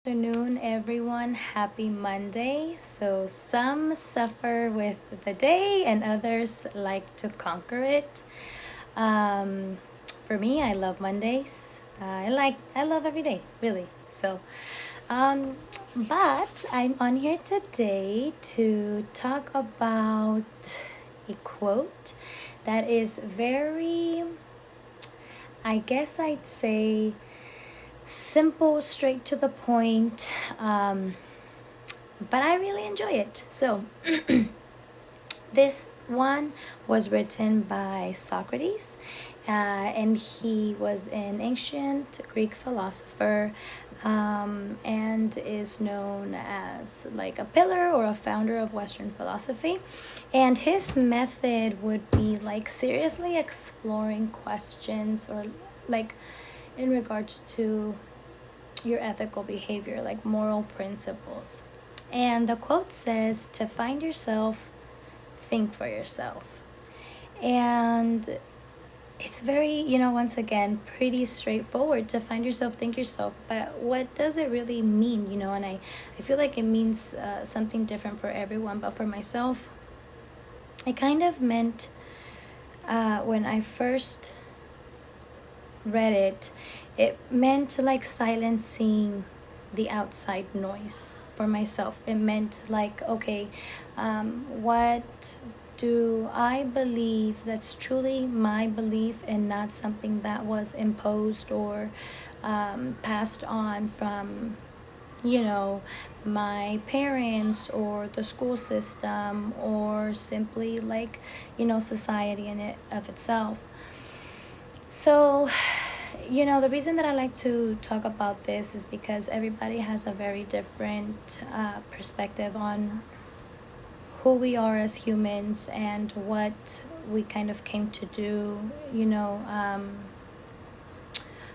Afternoon, everyone. Happy Monday. So, some suffer with the day, and others like to conquer it. Um, for me, I love Mondays. I love every day, really. Um, but I'm on here today to talk about a quote that is very, I guess I'd say, simple, straight to the point. But I really enjoy it. So, this one was written by Socrates, and he was an ancient Greek philosopher, and is known as like a pillar or a founder of Western philosophy. And his method would be like seriously exploring questions or like in regards to your ethical behavior, like moral principles. And the quote says, to find yourself, think for yourself. And it's very, once again, pretty straightforward to find yourself, think yourself. But what does it really mean, And I feel like it means something different for everyone. But for myself, it kind of meant when I first read it, it meant like silencing the outside noise for myself. It meant like, okay, what do I believe that's truly my belief and not something that was imposed or passed on from, you know, my parents or the school system or simply like, society in it of itself. So, the reason that I like to talk about this is because everybody has a very different perspective on who we are as humans and what we kind of came to do.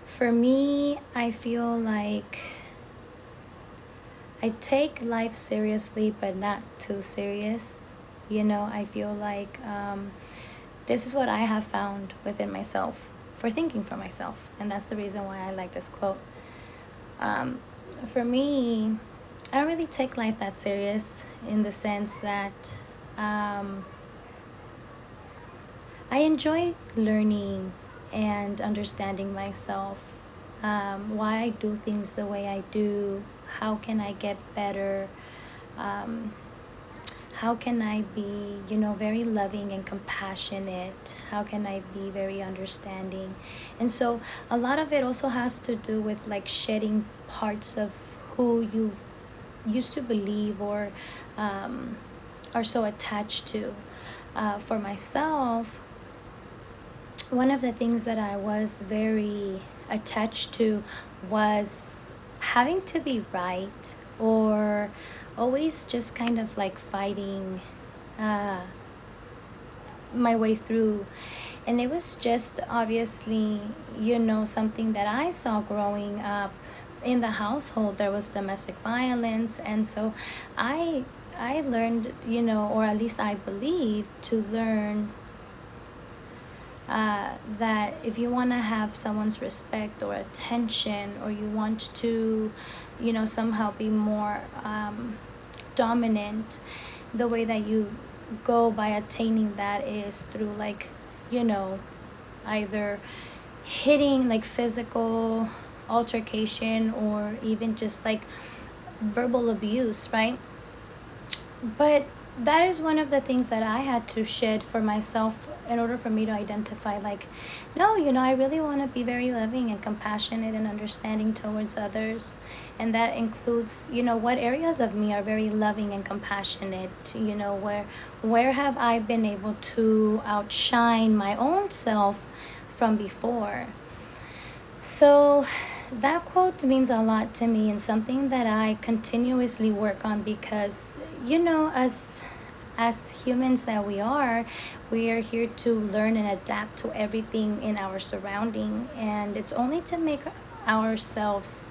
For me, I feel like I take life seriously, but not too serious. I feel like this is what I have found within myself for thinking for myself. And that's the reason why I like this quote. For me, I don't really take life that serious in the sense that I enjoy learning and understanding myself, why I do things the way I do, how can I get better, um, how can I be, very loving and compassionate? How can I be very understanding? And so a lot of it also has to do with like shedding parts of who you used to believe or um, are so attached to. For myself, one of the things that I was very attached to was having to be right or always just kind of like fighting uh, my way through. And it was just obviously, something that I saw growing up in the household. There was domestic violence. And so I learned, or at least I believe to learn that if you want to have someone's respect or attention or you want to somehow be more dominant, the way that you go by attaining that is through like either hitting like physical altercation or even just like verbal abuse, right? But that is one of the things that I had to shed for myself in order for me to identify like, no, I really want to be very loving and compassionate and understanding towards others. And that includes, what areas of me are very loving and compassionate, where have I been able to outshine my own self from before. So that quote means a lot to me and something that I continuously work on because, as humans that we are here to learn and adapt to everything in our surrounding, and it's only to make ourselves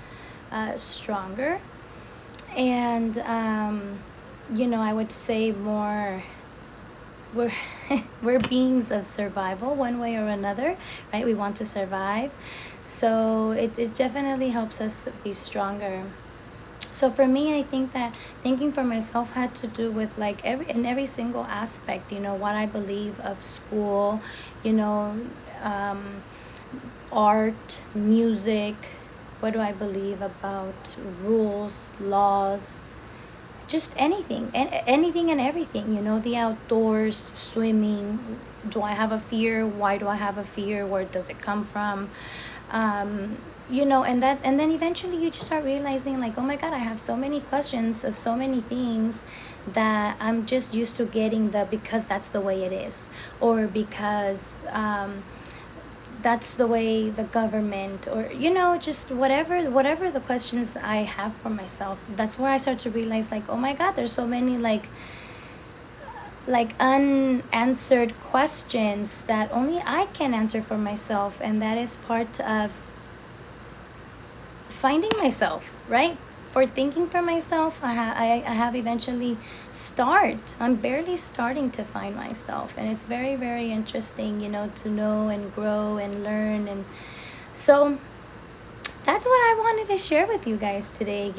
stronger. And I would say more we're we're beings of survival one way or another, right? We want to survive, so it definitely helps us be stronger. So for me, I think that thinking for myself had to do with like every single aspect, what I believe of school, you know, um, art, music, what do I believe about rules, laws, just anything and anything and everything, the outdoors, swimming. Do I have a fear? Why do I have a fear? Where does it come from? And then eventually you just start realizing, like, oh my god, I have so many questions of so many things that I'm just used to getting the because that's the way it is, or because that's the way the government, or just whatever the questions I have for myself. That's where I start to realize, like, oh my god, there's so many like unanswered questions that only I can answer for myself, and that is part of finding myself, right? For thinking for myself, I have eventually I'm barely starting to find myself, and it's very, very interesting, to know and grow and learn. And so that's what I wanted to share with you guys today.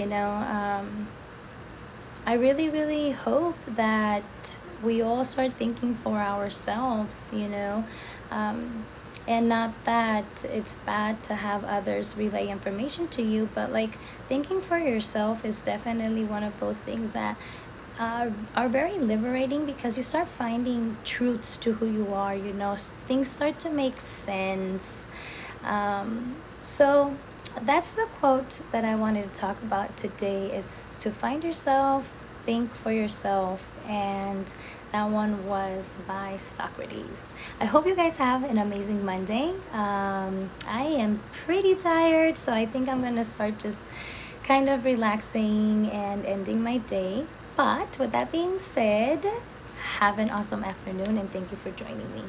I really, really hope that we all start thinking for ourselves, um, and not that it's bad to have others relay information to you, but like thinking for yourself is definitely one of those things that are very liberating, because you start finding truths to who you are, things start to make sense. So that's the quote that I wanted to talk about today, is to find yourself, think for yourself, and that one was by Socrates. I hope you guys have an amazing Monday. I am pretty tired, so I think I'm gonna start just kind of relaxing and ending my day. But with that being said, have an awesome afternoon, and thank you for joining me.